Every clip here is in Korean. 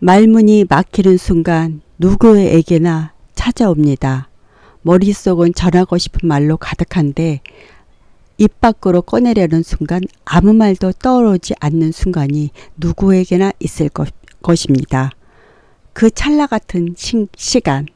말문이 막히는 순간 누구에게나 찾아옵니다. 머릿속은 전하고 싶은 말로 가득한데 입 밖으로 꺼내려는 순간 아무 말도 떠오르지 않는 순간이 누구에게나 있을 것입니다. 그 찰나 같은 시간,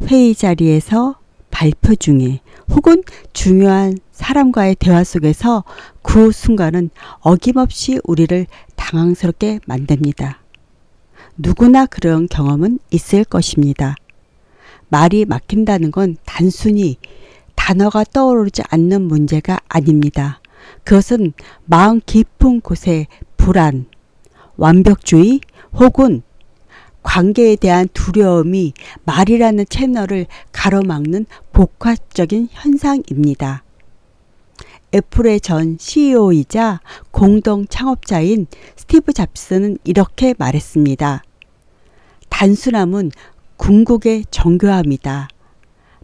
회의 자리에서, 발표 중에, 혹은 중요한 사람과의 대화 속에서 그 순간은 어김없이 우리를 당황스럽게 만듭니다. 누구나 그런 경험은 있을 것입니다. 말이 막힌다는 건 단순히 단어가 떠오르지 않는 문제가 아닙니다. 그것은 마음 깊은 곳에 불안, 완벽주의 혹은 관계에 대한 두려움이 말이라는 채널을 가로막는 복합적인 현상입니다. 애플의 전 CEO이자 공동 창업자인 스티브 잡스는 이렇게 말했습니다. 단순함은 궁극의 정교함이다.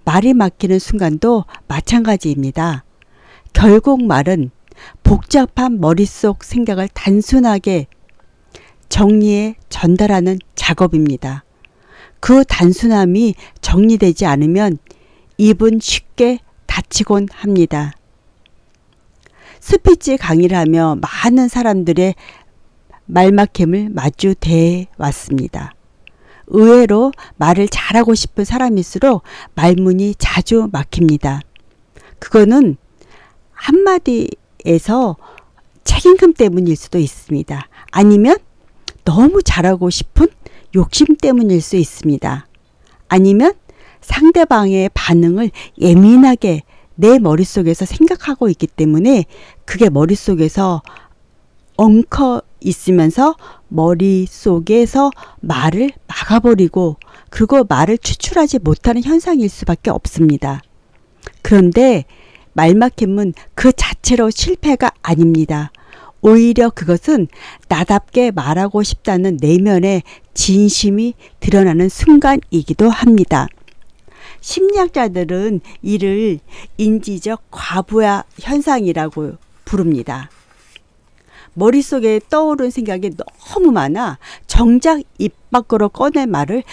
말이 막히는 순간도 마찬가지입니다. 결국 말은 복잡한 머릿속 생각을 단순하게 정리해 전달하는 작업입니다. 그 단순함이 정리되지 않으면 입은 쉽게 닫히곤 합니다. 스피치 강의를 하며 많은 사람들의 말막힘을 마주대해 왔습니다. 의외로 말을 잘하고 싶은 사람일수록 말문이 자주 막힙니다. 그거는 한마디에서 책임감 때문일 수도 있습니다. 아니면 너무 잘하고 싶은 욕심 때문일 수 있습니다. 아니면 상대방의 반응을 예민하게 내 머릿속에서 생각하고 있기 때문에 그게 머릿속에서 엉켜 있으면서 머릿속에서 말을 막아버리고 그리고 말을 추출하지 못하는 현상일 수밖에 없습니다. 그런데 말막힘은 그 자체로 실패가 아닙니다. 오히려 그것은 나답게 말하고 싶다는 내면의 진심이 드러나는 순간이기도 합니다. 심리학자들은 이를 인지적 과부하 현상이라고 부릅니다. 머릿속에 떠오른 생각이 너무 많아 정작 입 밖으로 꺼낼 말을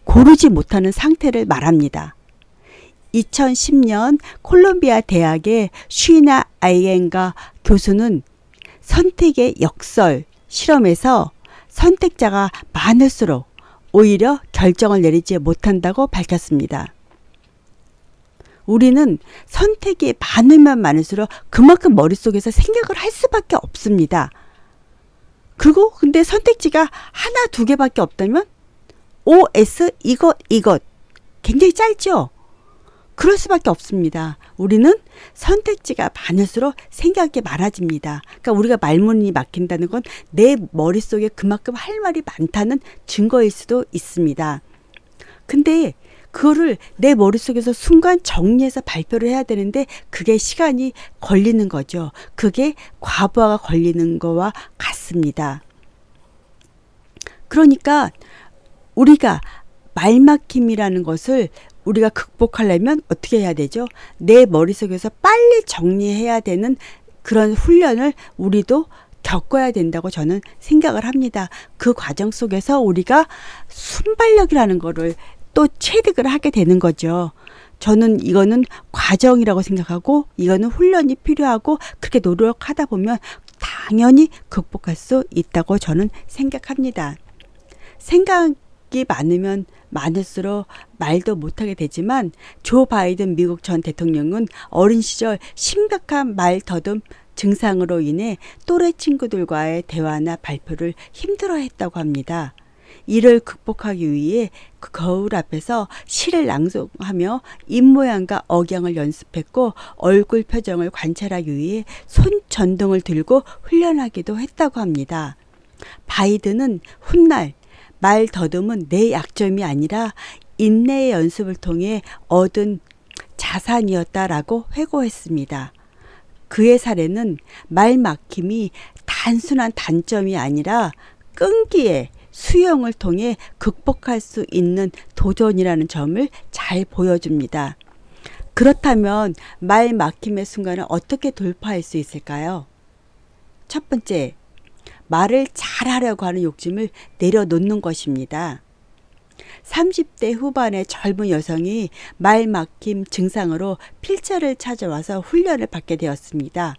고르지 못하는 상태를 말합니다. 2010년 콜롬비아 대학의 쉬나 아이엔가 교수는 선택의 역설 실험에서 선택자가 많을수록 오히려 결정을 내리지 못한다고 밝혔습니다. 우리는 선택이 많으면 많을수록 그만큼 머릿속에서 생각을 할 수밖에 없습니다. 그리고 근데 선택지가 하나 두 개밖에 없다면 OS 이것 굉장히 짧죠? 그럴 수밖에 없습니다. 우리는 선택지가 많을수록 생각이 많아집니다. 그러니까 우리가 말문이 막힌다는 건 내 머릿속에 그만큼 할 말이 많다는 증거일 수도 있습니다. 근데 그거를 내 머릿속에서 순간 정리해서 발표를 해야 되는데 그게 시간이 걸리는 거죠. 그게 과부하가 걸리는 거와 같습니다. 그러니까 우리가 말막힘이라는 것을 우리가 극복하려면 어떻게 해야 되죠? 내 머릿속에서 빨리 정리해야 되는 그런 훈련을 우리도 겪어야 된다고 저는 생각을 합니다. 그 과정 속에서 우리가 순발력이라는 거를 또 체득을 하게 되는 거죠. 저는 이거는 과정이라고 생각하고 이거는 훈련이 필요하고 그렇게 노력하다 보면 당연히 극복할 수 있다고 저는 생각합니다. 생각이 많으면 많을수록 말도 못하게 되지만 조 바이든 미국 전 대통령은 어린 시절 심각한 말 더듬 증상으로 인해 또래 친구들과의 대화나 발표를 힘들어했다고 합니다. 이를 극복하기 위해 그 거울 앞에서 시를 낭송하며 입모양과 억양을 연습했고 얼굴 표정을 관찰하기 위해 손 전등을 들고 훈련하기도 했다고 합니다. 바이든은 훗날 말 더듬은 내 약점이 아니라 인내의 연습을 통해 얻은 자산이었다라고 회고했습니다. 그의 사례는 말 막힘이 단순한 단점이 아니라 끈기의 수용을 통해 극복할 수 있는 도전이라는 점을 잘 보여줍니다. 그렇다면 말 막힘의 순간을 어떻게 돌파할 수 있을까요? 첫 번째, 말을 잘하려고 하는 욕심을 내려놓는 것입니다. 30대 후반의 젊은 여성이 말 막힘 증상으로 필자를 찾아와서 훈련을 받게 되었습니다.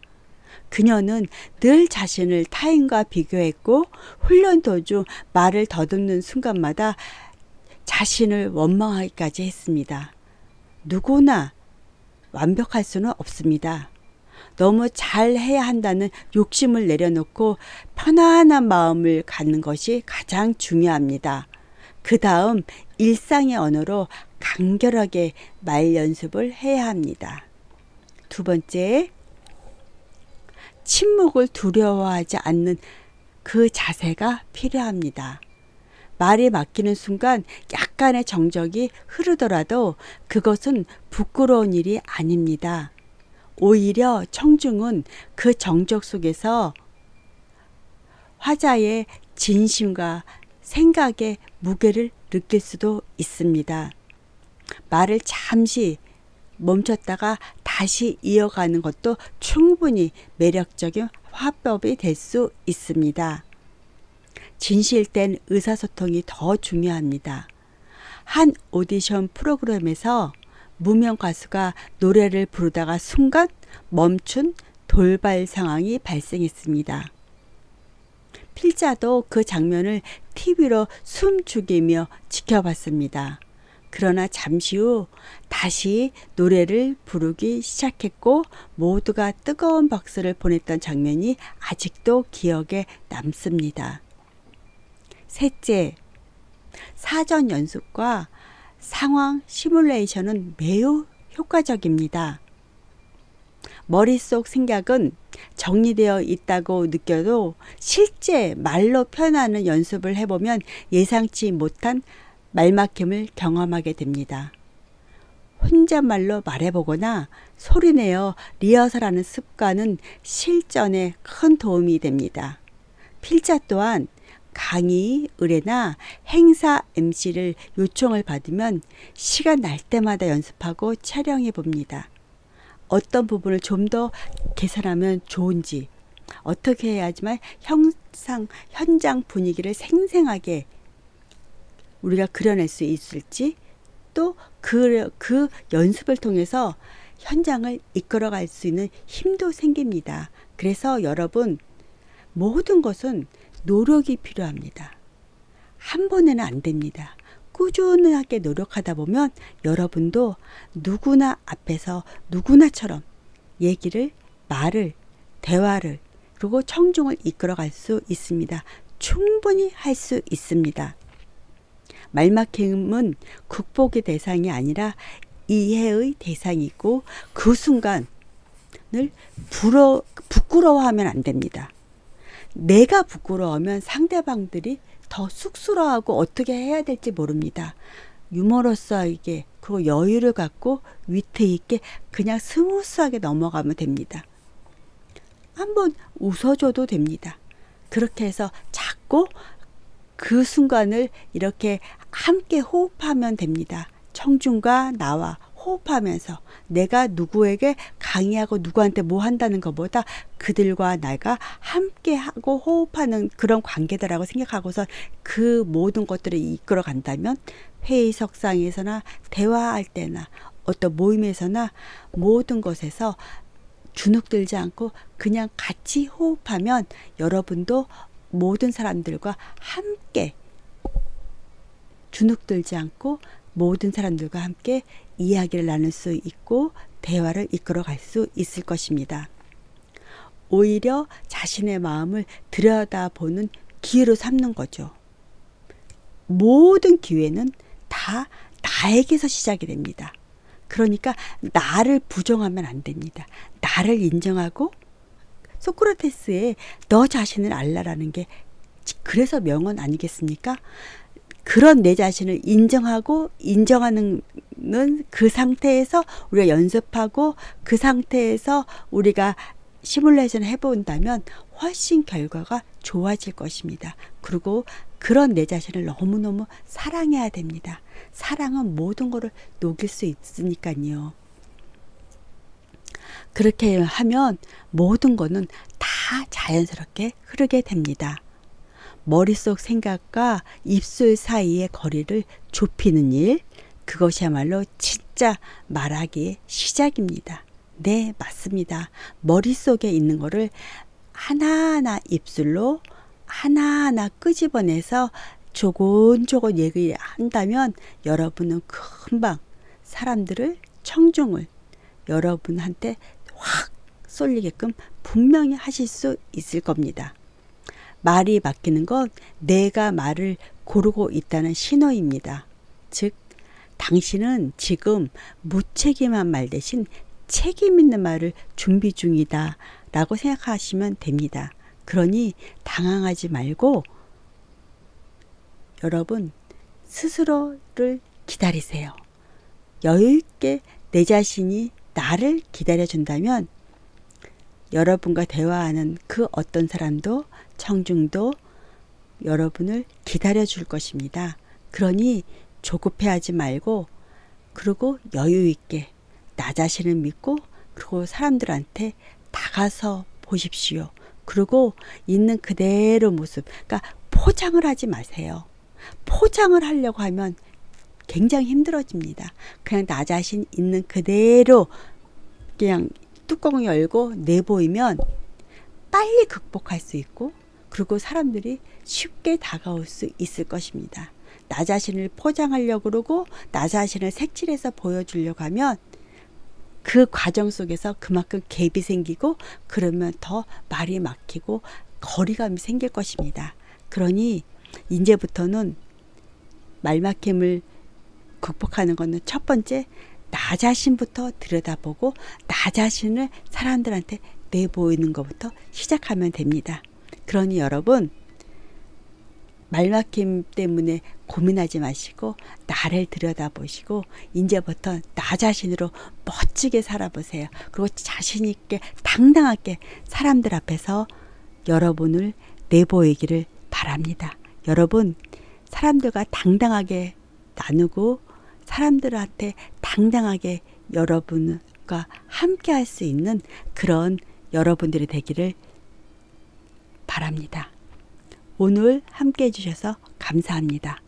그녀는 늘 자신을 타인과 비교했고 훈련 도중 말을 더듬는 순간마다 자신을 원망하기까지 했습니다. 누구나 완벽할 수는 없습니다. 너무 잘해야 한다는 욕심을 내려놓고 편안한 마음을 갖는 것이 가장 중요합니다. 그 다음 일상의 언어로 간결하게 말 연습을 해야 합니다. 두 번째, 침묵을 두려워하지 않는 그 자세가 필요합니다. 말이 막히는 순간 약간의 정적이 흐르더라도 그것은 부끄러운 일이 아닙니다. 오히려 청중은 그 정적 속에서 화자의 진심과 생각의 무게를 느낄 수도 있습니다. 말을 잠시 멈췄다가 다시 이어가는 것도 충분히 매력적인 화법이 될 수 있습니다. 진실된 의사소통이 더 중요합니다. 한 오디션 프로그램에서 무명 가수가 노래를 부르다가 순간 멈춘 돌발 상황이 발생했습니다. 필자도 그 장면을 TV로 숨죽이며 지켜봤습니다. 그러나 잠시 후 다시 노래를 부르기 시작했고 모두가 뜨거운 박수를 보냈던 장면이 아직도 기억에 남습니다. 셋째, 사전 연습과 상황 시뮬레이션은 매우 효과적입니다. 머릿속 생각은 정리되어 있다고 느껴도 실제 말로 표현하는 연습을 해보면 예상치 못한 말막힘을 경험하게 됩니다. 혼잣말로 말해보거나 소리내어 리허설하는 습관은 실전에 큰 도움이 됩니다. 필자 또한 강의, 의뢰나 행사 MC를 요청을 받으면 시간 날 때마다 연습하고 촬영해 봅니다. 어떤 부분을 좀 더 개선하면 좋은지, 어떻게 해야지만 현장 분위기를 생생하게 우리가 그려낼 수 있을지, 또 그 연습을 통해서 현장을 이끌어갈 수 있는 힘도 생깁니다. 그래서 여러분, 모든 것은 노력이 필요합니다. 한 번에는 안 됩니다. 꾸준하게 노력하다 보면 여러분도 누구나 앞에서 누구나처럼 얘기를, 말을, 대화를, 그리고 청중을 이끌어갈 수 있습니다. 충분히 할 수 있습니다. 말막힘은 극복의 대상이 아니라 이해의 대상이고 그 순간을 부끄러워하면 안 됩니다. 내가 부끄러워하면 상대방들이 더 쑥스러워하고 어떻게 해야 될지 모릅니다. 유머러스하게 그리고 여유를 갖고 위트 있게 그냥 스무스하게 넘어가면 됩니다. 한번 웃어줘도 됩니다. 그렇게 해서 자꾸 그 순간을 이렇게 함께 호흡하면 됩니다. 청중과 나와 호흡하면서 내가 누구에게 강의하고 누구한테 뭐 한다는 것보다 그들과 내가 함께 하고 호흡하는 그런 관계다라고 생각하고서 그 모든 것들을 이끌어 간다면 회의석상에서나 대화할 때나 어떤 모임에서나 모든 것에서 주눅들지 않고 그냥 같이 호흡하면 여러분도 모든 사람들과 함께 주눅들지 않고 모든 사람들과 함께 이야기를 나눌 수 있고 대화를 이끌어갈 수 있을 것입니다. 오히려 자신의 마음을 들여다보는 기회로 삼는 거죠. 모든 기회는 다 나에게서 시작이 됩니다. 그러니까 나를 부정하면 안 됩니다. 나를 인정하고 소크라테스의 너 자신을 알라라는 게 그래서 명언 아니겠습니까? 그런 내 자신을 인정하고 인정하는 그 상태에서 우리가 연습하고 그 상태에서 우리가 시뮬레이션 해본다면 훨씬 결과가 좋아질 것입니다. 그리고 그런 내 자신을 너무너무 사랑해야 됩니다. 사랑은 모든 것을 녹일 수 있으니까요. 그렇게 하면 모든 거는 다 다 자연스럽게 흐르게 됩니다. 머릿속 생각과 입술 사이의 거리를 좁히는 일, 그것이야말로 진짜 말하기의 시작입니다. 네, 맞습니다. 머릿속에 있는 거를 하나하나 입술로 하나하나 끄집어내서 조곤조곤 얘기한다면 여러분은 금방 사람들을, 청중을 여러분한테 확 쏠리게끔 분명히 하실 수 있을 겁니다. 말이 막히는 건 내가 말을 고르고 있다는 신호입니다. 즉, 당신은 지금 무책임한 말 대신 책임 있는 말을 준비 중이다 라고 생각하시면 됩니다. 그러니 당황하지 말고 여러분 스스로를 기다리세요. 여유 있게 내 자신이 나를 기다려준다면 여러분과 대화하는 그 어떤 사람도, 청중도 여러분을 기다려줄 것입니다. 그러니 조급해하지 말고, 그리고 여유 있게 나 자신을 믿고, 그리고 사람들한테 다가서 보십시오. 그리고 있는 그대로 모습, 그러니까 포장을 하지 마세요. 포장을 하려고 하면 굉장히 힘들어집니다. 그냥 나 자신 있는 그대로 그냥 뚜껑을 열고 내보이면 빨리 극복할 수 있고, 그리고 사람들이 쉽게 다가올 수 있을 것입니다. 나 자신을 포장하려고 그러고 나 자신을 색칠해서 보여주려고 하면 그 과정 속에서 그만큼 갭이 생기고, 그러면 더 말이 막히고 거리감이 생길 것입니다. 그러니 이제부터는 말막힘을 극복하는 것은 첫 번째, 나 자신부터 들여다보고 나 자신을 사람들한테 내보이는 것부터 시작하면 됩니다. 그러니 여러분, 말막힘 때문에 고민하지 마시고 나를 들여다보시고 이제부터 나 자신으로 멋지게 살아보세요. 그리고 자신 있게 당당하게 사람들 앞에서 여러분을 내보이기를 바랍니다. 여러분, 사람들과 당당하게 나누고 사람들한테 당당하게 여러분과 함께 할 수 있는 그런 여러분들이 되기를 바랍니다. 오늘 함께 해주셔서 감사합니다.